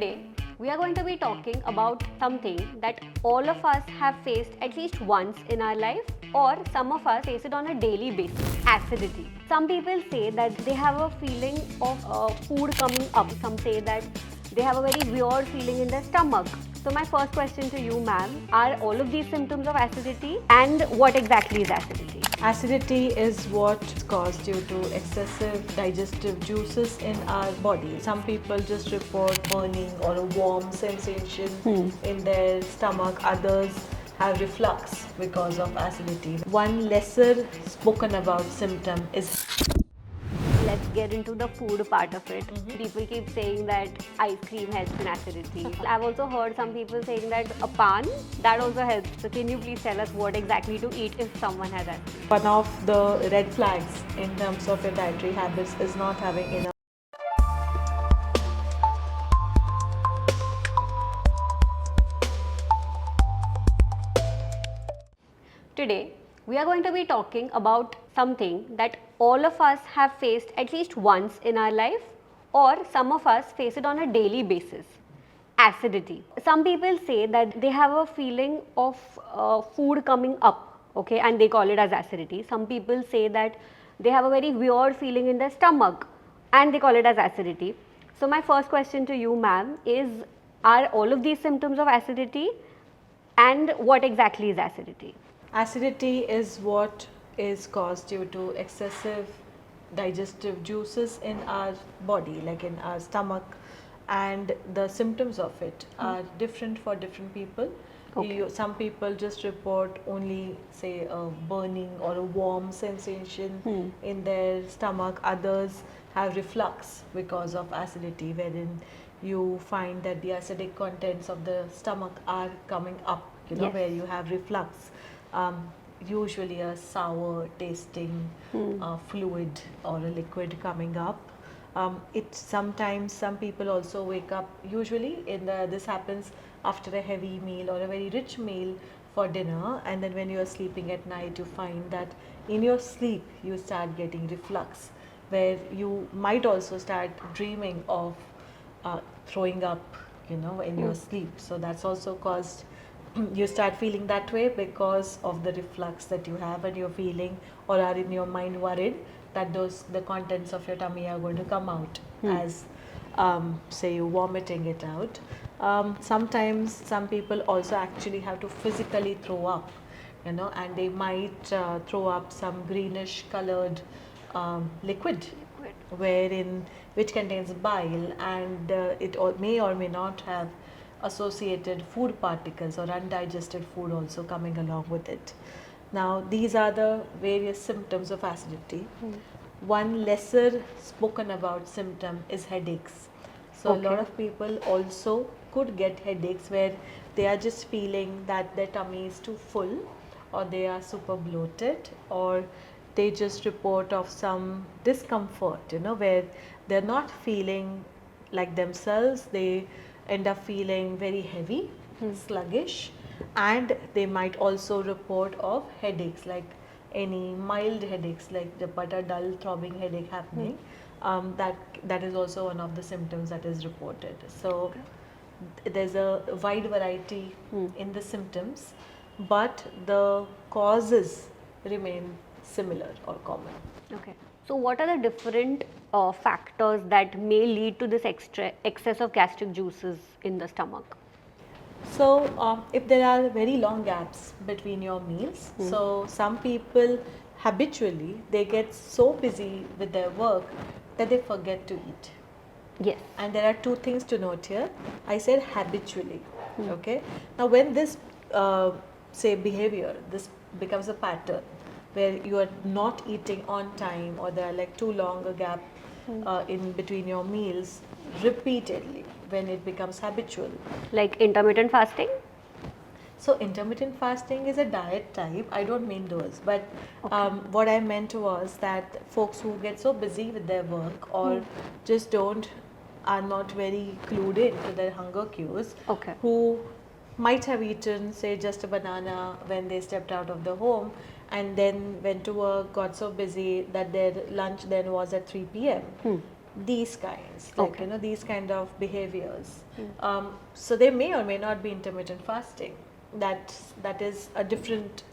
Today, we are going to be talking about something that all of us have faced at least once in our life, or some of us face it on a daily basis: acidity. Some people say that they have a feeling of food coming up. Some say that they have a very weird feeling in their stomach. So my first question to you, ma'am, are all of these symptoms of acidity, and what exactly is acidity? Acidity is what's caused due to excessive digestive juices in our body. Some people just report burning or a warm sensation in their stomach. Others have reflux because of acidity. One lesser spoken about symptom is Let's get into the food part of it. People keep saying that ice cream helps in acidity. I've also heard some people saying that a pan, that also helps. So can you please tell us what exactly to eat if someone has acidity? one of the red flags in terms of your dietary habits is not having enough. Today, we are going to be talking about something that all of us have faced at least once in our life, or some of us face it on a daily basis: acidity. Some people say that they have a feeling of food coming up, okay, and they call it as acidity. Some people say that they have a very weird feeling in their stomach and they call it as acidity. So my first question to you, ma'am, is are all of these symptoms of acidity, and what exactly is acidity? Acidity is what is caused due to excessive digestive juices in our body, like in our stomach, and the symptoms of it are different for different people. Okay. Some people just report only, say, a burning or a warm sensation in their stomach. Others have reflux because of acidity, wherein you find that the acidic contents of the stomach are coming up, Yes. where you have reflux. Usually a sour tasting fluid or a liquid coming up. It sometimes, some people also wake up, usually this happens after a heavy meal or a very rich meal for dinner, and then when you are sleeping at night you find that in your sleep you start getting reflux, where you might also start dreaming of throwing up, in your sleep. So that's also caused, you start feeling that way because of the reflux that you have, and you're feeling or are in your mind worried that the contents of your tummy are going to come out as say you vomiting it out. Sometimes some people also actually have to physically throw up, and they might throw up some greenish colored liquid, which contains bile, and it may or may not have associated food particles or undigested food also coming along with it. Now, these are the various symptoms of acidity. One lesser spoken about symptom is headaches. So, a lot Okay. of people also could get headaches where they are just feeling that their tummy is too full, or they are super bloated, or they just report of some discomfort, where they're not feeling like themselves. They end up feeling very heavy, sluggish, and they might also report of headaches, like any mild headaches, like the but a dull throbbing headache happening. That is also one of the symptoms that is reported. So there's a wide variety in the symptoms, but the causes remain similar or common. Okay. So what are the different factors that may lead to this excess of gastric juices in the stomach? So, if there are very long gaps between your meals, so some people habitually they get so busy with their work that they forget to eat. Yes. And there are two things to note here. I said habitually. Okay. Now, when this say behavior, this becomes a pattern where you are not eating on time, or there are like too long a gap in between your meals repeatedly, when it becomes habitual. Like intermittent fasting? So intermittent fasting is a diet type. I don't mean those, but what I meant was that folks who get so busy with their work, or just are not very clued in to their hunger cues, Okay. who might have eaten, say, just a banana when they stepped out of the home, and then went to work, got so busy that their lunch then was at 3 p.m. these kinds, like Okay. these kind of behaviors. So they may or may not be intermittent fasting. That is a different,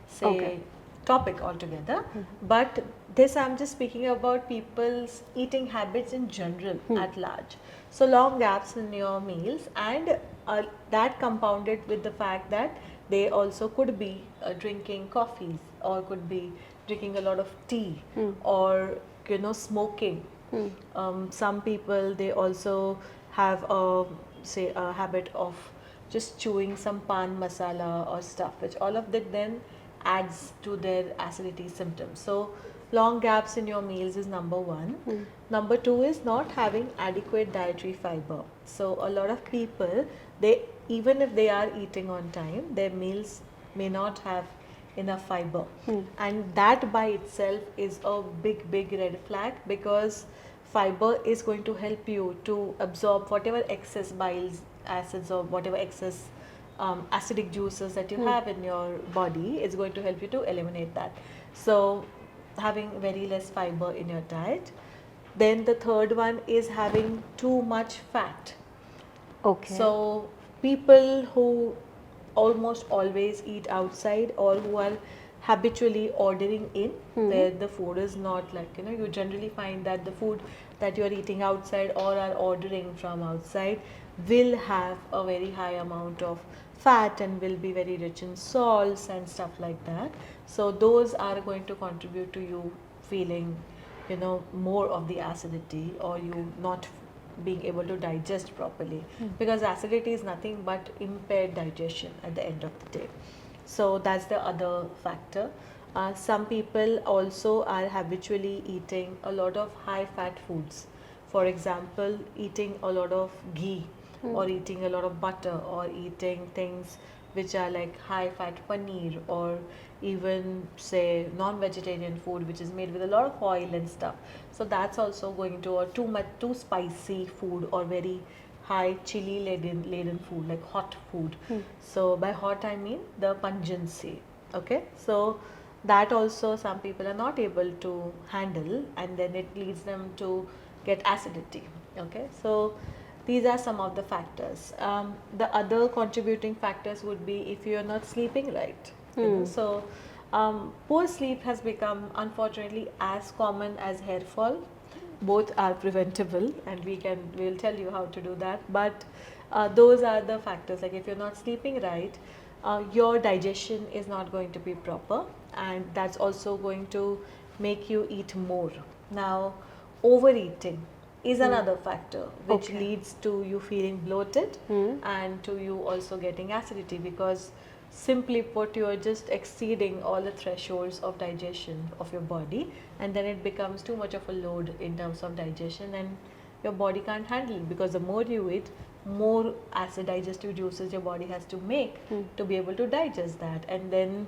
say, Okay. topic altogether. But this, I'm just speaking about people's eating habits in general at large. So long gaps in your meals, and that compounded with the fact that they also could be drinking coffees, or could be drinking a lot of tea, or smoking. Some people, they also have a, say, a habit of just chewing some pan masala or stuff, which all of that then adds to their acidity symptoms. So long gaps in your meals is number one. Number two is not having adequate dietary fiber. So a lot of people, they, even if they are eating on time, their meals may not have enough fiber, and that by itself is a big red flag, because fiber is going to help you to absorb whatever excess bile acids or whatever excess acidic juices that you have in your body. Is going to help you to eliminate that. So having very less fiber in your diet. Then the third one is having too much fat. Okay. So people who almost always eat outside, or who are habitually ordering in, where the food is not like, you generally find that the food that you are eating outside or are ordering from outside will have a very high amount of fat and will be very rich in salts and stuff like that. So those are going to contribute to you feeling, more of the acidity, or you not being able to digest properly, because acidity is nothing but impaired digestion at the end of the day. So that's the other factor. Some people also are habitually eating a lot of high fat foods. For example, eating a lot of ghee, or eating a lot of butter, or eating things which are like high fat paneer, or even say non-vegetarian food which is made with a lot of oil and stuff. So that's also going to, or too spicy food, or very high chili laden food, like hot food. So by hot I mean the pungency. Okay, so that also some people are not able to handle, and then it leads them to get acidity. Okay, so these are some of the factors. The other contributing factors would be if you are not sleeping right. So poor sleep has become, unfortunately, as common as hair fall. Both are preventable, and we'll tell you how to do that. But those are the factors. Like if you're not sleeping right, your digestion is not going to be proper, and that's also going to make you eat more. Now, overeating is another factor which Okay. leads to you feeling bloated, and to you also getting acidity, because simply put, you are just exceeding all the thresholds of digestion of your body, and then it becomes too much of a load in terms of digestion, and your body can't handle it, because the more you eat, more acid digestive juices your body has to make to be able to digest that, and then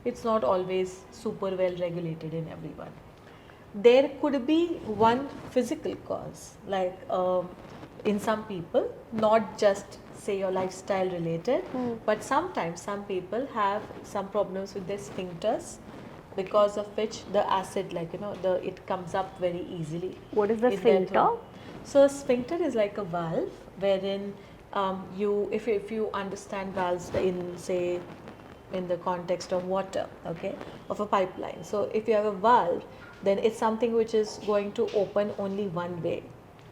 it's not always super well regulated in everyone. There could be one physical cause, like in some people, not just say your lifestyle related, but sometimes some people have some problems with their sphincters, because of which the acid, like it comes up very easily What is the in their sphincter? throat. So sphincter is like a valve wherein if you understand valves in, say, in the context of water, okay, of a pipeline. So if you have a valve, then it's something which is going to open only one way.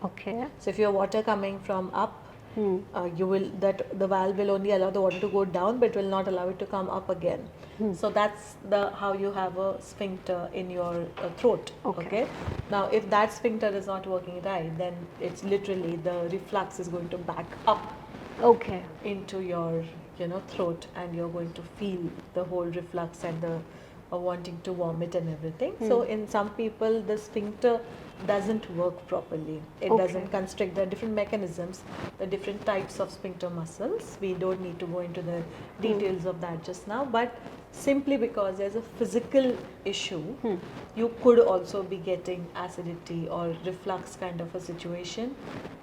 Okay. So if your water coming from up, you will, that the valve will only allow the water to go down, but will not allow it to come up again. So that's the how you have a sphincter in your throat. Okay. Now if that sphincter is not working right, then it's literally the reflux is going to back up Okay. into your throat, and you're going to feel the whole reflux and the wanting to vomit and everything. So in some people the sphincter doesn't work properly, it Okay. doesn't constrict. There are different mechanisms, the different types of sphincter muscles. We don't need to go into the details of that just now, but simply because there's a physical issue, you could also be getting acidity or reflux kind of a situation,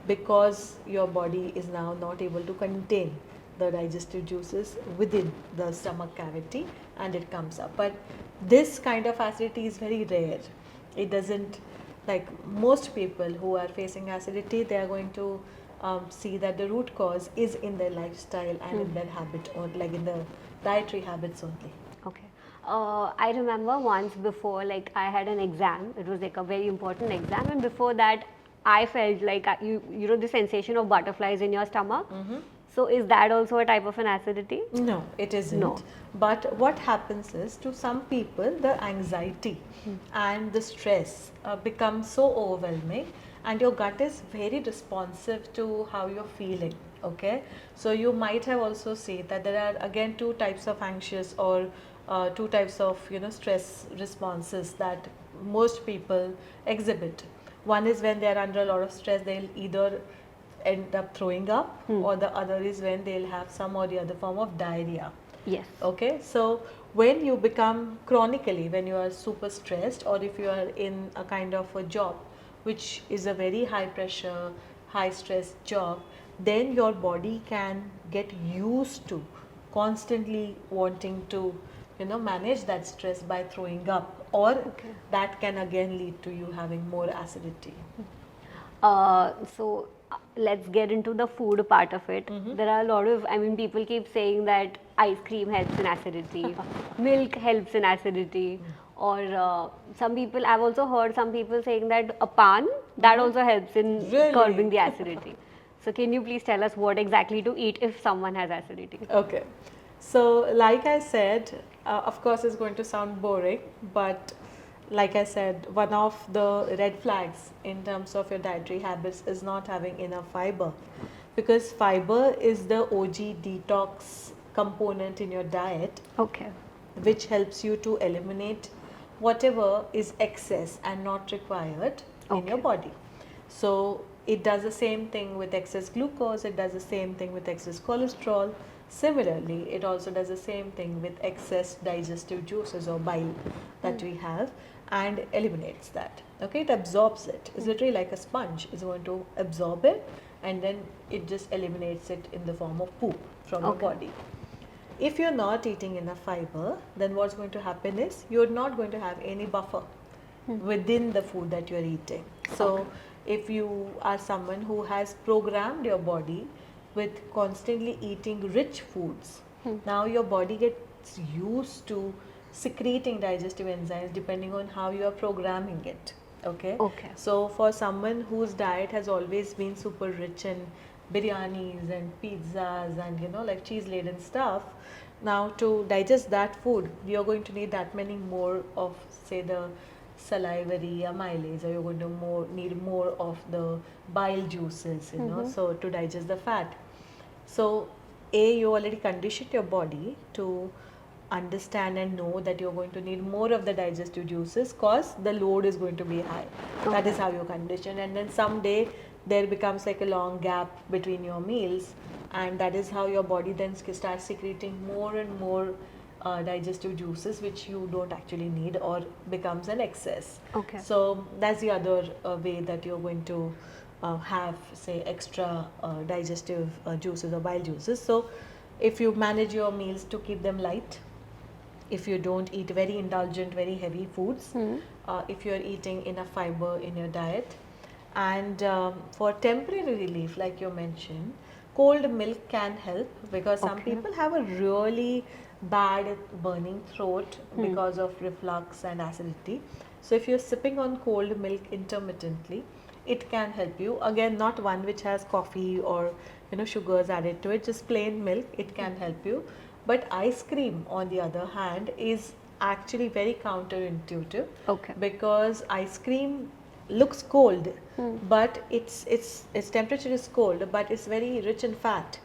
because your body is now not able to contain the digestive juices within the stomach cavity, and it comes up. But this kind of acidity is very rare. It doesn't like most people who are facing acidity, they are going to see that the root cause is in their lifestyle and in their habit, or like in the dietary habits only. Okay. I remember once before, like I had an exam. It was like a very important exam, and before that, I felt like you know the sensation of butterflies in your stomach. So is that also a type of an acidity? No, it isn't. No. But what happens is, to some people, the anxiety and the stress becomes so overwhelming, and your gut is very responsive to how you're feeling. Okay, so you might have also seen that there are again two types of anxious, or two types of stress responses that most people exhibit. One is when they are under a lot of stress, they'll either end up throwing up, or the other is when they'll have some or the other form of diarrhea. Yes. Okay, so when you become chronically, when you are super stressed, or if you are in a kind of a job which is a very high pressure, high stress job, then your body can get used to constantly wanting to manage that stress by throwing up, or that can again lead to you having more acidity. So let's get into the food part of it. There are a lot of, I mean, people keep saying that ice cream helps in acidity, milk helps in acidity, or some people, I've also heard some people saying that a pan, that also helps in Really? curbing the acidity. So can you please tell us what exactly to eat if someone has acidity? Okay. So, like I said, of course, it's going to sound boring, but like I said, one of the red flags in terms of your dietary habits is not having enough fiber, because fiber is the OG detox component in your diet, Okay. which helps you to eliminate whatever is excess and not required in your Okay. body. So it does the same thing with excess glucose, it does the same thing with excess cholesterol. Similarly, it also does the same thing with excess digestive juices or bile that we have, and eliminates that. Okay, it absorbs it. It's literally like a sponge. It's going to absorb it, and then it just eliminates it in the form of poop from your body. If you're not eating enough fiber, then what's going to happen is you're not going to have any buffer within the food that you're eating. So if you are someone who has programmed your body with constantly eating rich foods, now your body gets used to secreting digestive enzymes depending on how you are programming it. Okay. Okay. So for someone whose diet has always been super rich in biryanis and pizzas and like cheese laden stuff, now to digest that food you're going to need that many more of, say, the salivary amylase, or you're going to need more of the bile juices, so to digest the fat. So you already conditioned your body to understand and know that you're going to need more of the digestive juices because the load is going to be high. That is how you're conditioned, and then someday there becomes like a long gap between your meals, and that is how your body then starts secreting more and more digestive juices which you don't actually need, or becomes an excess. Okay. So that's the other way that you're going to have, say, extra digestive juices or bile juices. So if you manage your meals to keep them light, if you don't eat very indulgent, very heavy foods, if you're eating enough fiber in your diet, and for temporary relief, like you mentioned, cold milk can help, because some people have a really bad burning throat because of reflux and acidity. So if you're sipping on cold milk intermittently, it can help you. Again, not one which has coffee or sugars added to it, just plain milk, it can help you. But ice cream, on the other hand, is actually very counterintuitive, because ice cream looks cold, but its temperature is cold, but it's very rich in fat.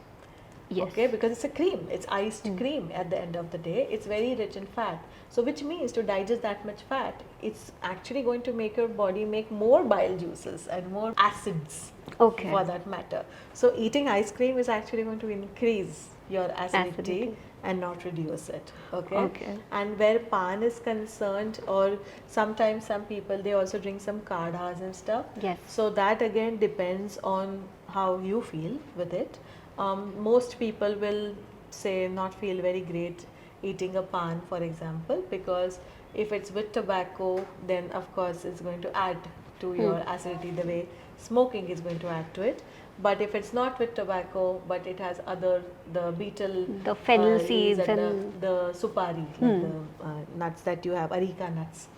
Yes. Okay, because it's a cream, it's iced cream at the end of the day, it's very rich in fat. So which means to digest that much fat, it's actually going to make your body make more bile juices and more acids, for that matter. So eating ice cream is actually going to increase your acidity and not reduce it. Okay. And where pan is concerned, or sometimes some people, they also drink some kadhas and stuff. Yes. So that again depends on how you feel with it. Most people will say not feel very great eating a pan, for example, because if it's with tobacco, then of course it's going to add to your acidity the way smoking is going to add to it. But if it's not with tobacco, but it has other, the betel, The fennel leaves seeds and the supari, like the nuts that you have, areca nuts.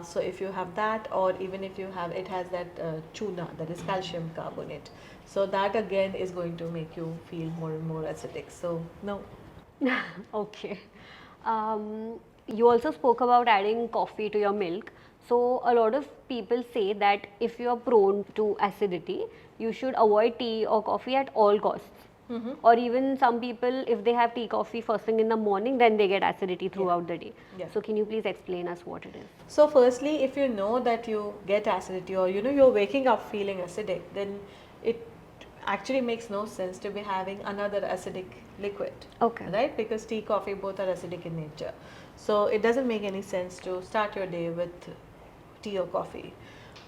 So if you have that, or even if you have, it has that chuna, that is calcium carbonate. So that again is going to make you feel more and more acidic. So no. Okay. You also spoke about adding coffee to your milk. So a lot of people say that if you are prone to acidity, you should avoid tea or coffee at all costs. Or even some people, if they have tea, coffee first thing in the morning, then they get acidity throughout the day. Yeah. So can you please explain us what it is? So firstly, if you know that you get acidity, or you're waking up feeling acidic, then it actually makes no sense to be having another acidic liquid. Okay. Right? Because tea, coffee, both are acidic in nature. So it doesn't make any sense to start your day with tea or coffee.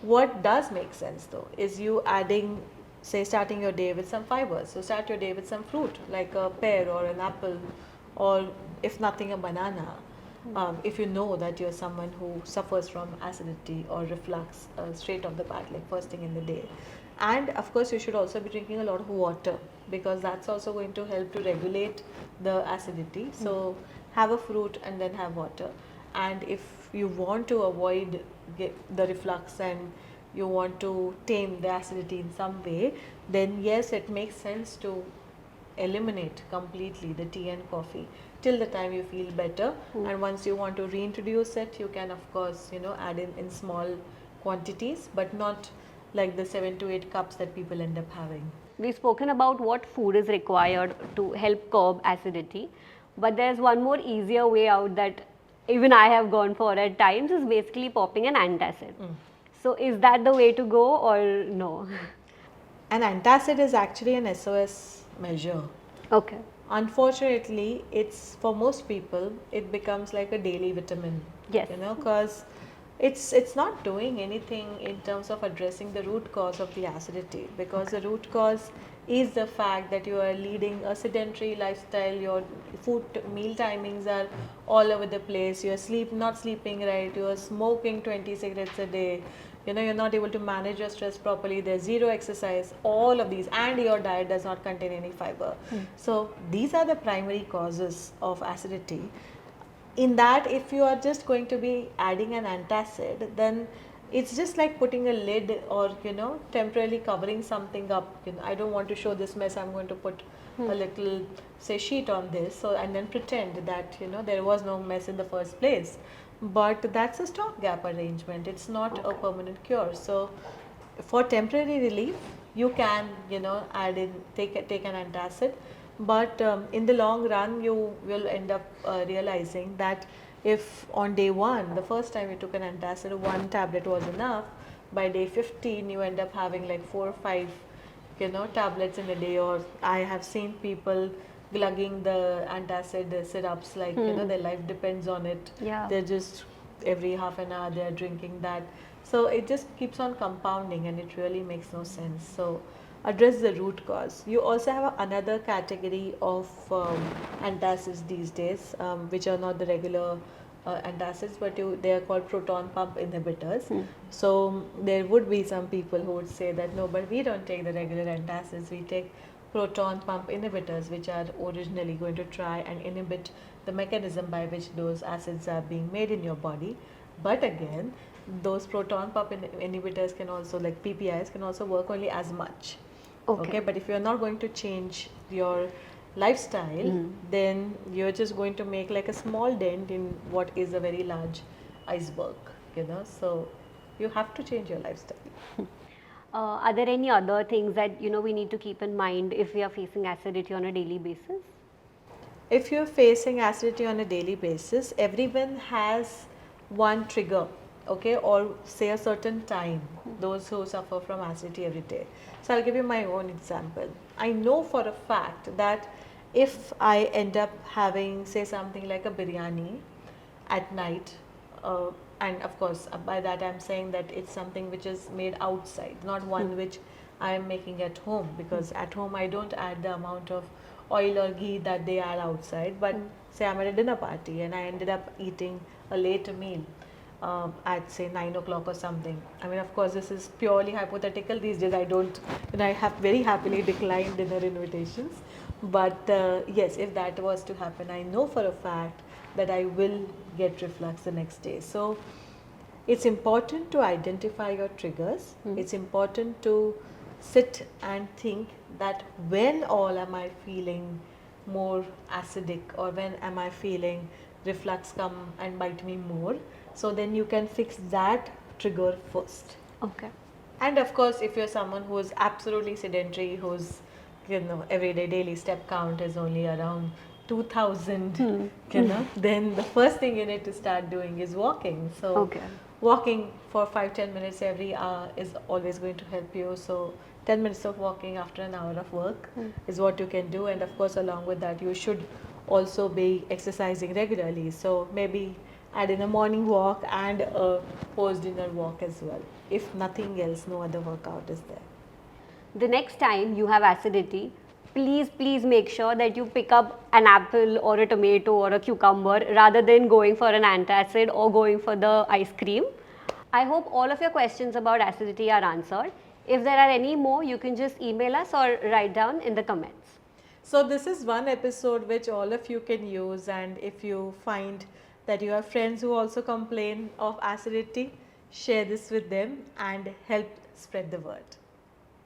What does make sense though is you adding, say, starting your day with some fibers. So start your day with some fruit like a pear or an apple, or if nothing, a banana. If you know that you're someone who suffers from acidity or reflux straight off the bat, like first thing in the day. And of course, you should also be drinking a lot of water, because that's also going to help to regulate the acidity. So have a fruit and then have water. And if you want to avoid the reflux and you want to tame the acidity in some way, then yes, it makes sense to eliminate completely the tea and coffee till the time you feel better. And once you want to reintroduce it, you can of course add in small quantities, but not like the 7 to 8 cups that people end up having. We've spoken about what food is required to help curb acidity, but there's one more easier way out that even I have gone for at times, is basically popping an antacid. So is that the way to go or no? An antacid is actually an SOS measure. Okay. Unfortunately, it's for most people, it becomes like a daily vitamin. Yes. Because it's not doing anything in terms of addressing the root cause of the acidity, because the root cause is the fact that you are leading a sedentary lifestyle, your meal timings are all over the place, you're not sleeping right, you're smoking 20 cigarettes a day, you're not able to manage your stress properly, there's zero exercise, all of these, and your diet does not contain any fiber. So these are the primary causes of acidity. In that, if you are just going to be adding an antacid, then it's just like putting a lid, or temporarily covering something up. I don't want to show this mess, I'm going to put a little, say, sheet on this, so, and then pretend that there was no mess in the first place. But that's a stopgap arrangement, it's not a permanent cure. So for temporary relief, you can add in, take an antacid, but in the long run you will end up realizing that if on day 1, the first time you took an antacid, 1 tablet was enough, by day 15 you end up having like 4 or 5 tablets in a day. Or I have seen people glugging the antacid syrups like their life depends on it. Yeah. They're just every half an hour they're drinking that. So it just keeps on compounding, and it really makes no sense. So address the root cause. You also have another category of antacids these days, which are not the regular antacids, but they are called proton pump inhibitors. So there would be some people who would say that no, but we don't take the regular antacids, we take proton pump inhibitors, which are originally going to try and inhibit the mechanism by which those acids are being made in your body. But again, those proton pump inhibitors can also, like PPIs, can also work only as much. Okay, but if you're not going to change your lifestyle, then you're just going to make like a small dent in what is a very large iceberg, so you have to change your lifestyle. Are there any other things that we need to keep in mind if we are facing acidity on a daily basis? If you're facing acidity on a daily basis, everyone has one trigger, okay, or say a certain time, those who suffer from acidity every day. So I'll give you my own example. I know for a fact that if I end up having, say, something like a biryani at night, and of course by that I'm saying that it's something which is made outside, not one which I am making at home, because at home I don't add the amount of oil or ghee that they add outside. But say I'm at a dinner party and I ended up eating a late meal, at say 9 o'clock or something. I mean, of course, this is purely hypothetical. These days, I don't, I have very happily declined dinner invitations. But yes, if that was to happen, I know for a fact that I will get reflux the next day. So it's important to identify your triggers. It's important to sit and think that when all am I feeling more acidic, or when am I feeling reflux come and bite me more. So then you can fix that trigger first. Okay. And of course, if you're someone who is absolutely sedentary, whose everyday daily step count is only around 2000, then the first thing you need to start doing is walking. So Okay. walking for 5-10 minutes every hour is always going to help you. So 10 minutes of walking after an hour of work is what you can do. And of course, along with that, you should also be exercising regularly. So maybe add in a morning walk and a post-dinner walk as well. If nothing else, no other workout is there. The next time you have acidity, please make sure that you pick up an apple or a tomato or a cucumber rather than going for an antacid or going for the ice cream. I hope all of your questions about acidity are answered. If there are any more, you can just email us or write down in the comments. So this is one episode which all of you can use, and if you find that you have friends who also complain of acidity, share this with them and help spread the word.